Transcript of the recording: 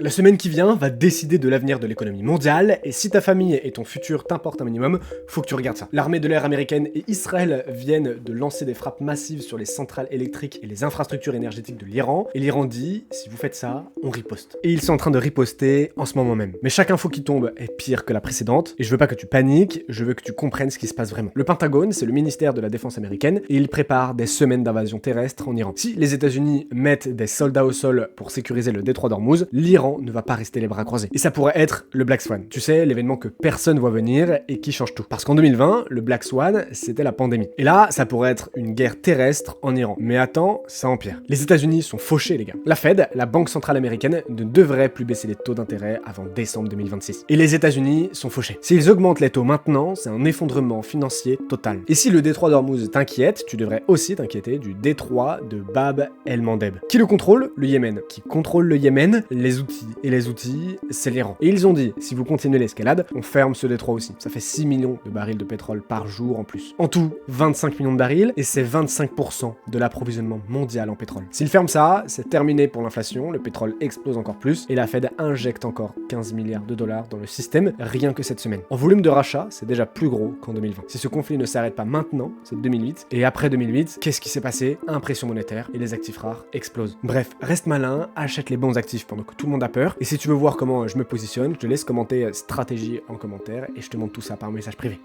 La semaine qui vient va décider de l'avenir de l'économie mondiale, et si ta famille et ton futur t'importent un minimum, faut que tu regardes ça. L'armée de l'air américaine et Israël viennent de lancer des frappes massives sur les centrales électriques et les infrastructures énergétiques de l'Iran, et l'Iran dit, si vous faites ça, on riposte. Et ils sont en train de riposter en ce moment même. Mais chaque info qui tombe est pire que la précédente, et je veux pas que tu paniques, je veux que tu comprennes ce qui se passe vraiment. Le Pentagone, c'est le ministère de la Défense américaine, et il prépare des semaines d'invasion terrestre en Iran. Si les États-Unis mettent des soldats au sol pour sécuriser le détroit d'Ormuz, l'Iran ne va pas rester les bras croisés. Et ça pourrait être le Black Swan. Tu sais, l'événement que personne voit venir et qui change tout. Parce qu'en 2020, le Black Swan, c'était la pandémie. Et là, ça pourrait être une guerre terrestre en Iran. Mais attends, ça empire. Les États-Unis sont fauchés, les gars. La Fed, la banque centrale américaine, ne devrait plus baisser les taux d'intérêt avant décembre 2026. Et les États-Unis sont fauchés. S'ils augmentent les taux maintenant, c'est un effondrement financier total. Et si le détroit d'Ormuz t'inquiète, tu devrais aussi t'inquiéter du détroit de Bab el-Mandeb. Qui le contrôle? Le Yémen. Qui contrôle le Yémen? Les outils. Et les outils, c'est l'Iran. Et ils ont dit, si vous continuez l'escalade, on ferme ce détroit aussi. Ça fait 6 millions de barils de pétrole par jour en plus. En tout, 25 millions de barils, et c'est 25% de l'approvisionnement mondial en pétrole. S'ils ferment ça, c'est terminé pour l'inflation, le pétrole explose encore plus, et la Fed injecte encore 15 milliards de dollars dans le système, rien que cette semaine. En volume de rachat, c'est déjà plus gros qu'en 2020. Si ce conflit ne s'arrête pas maintenant, c'est 2008, et après 2008, qu'est-ce qui s'est passé? Impression monétaire, et les actifs rares explosent. Bref, reste malin, achète les bons actifs pendant que tout le monde a peur, et si tu veux voir comment je me positionne, je te laisse commenter stratégie en commentaire, et je te montre tout ça par message privé.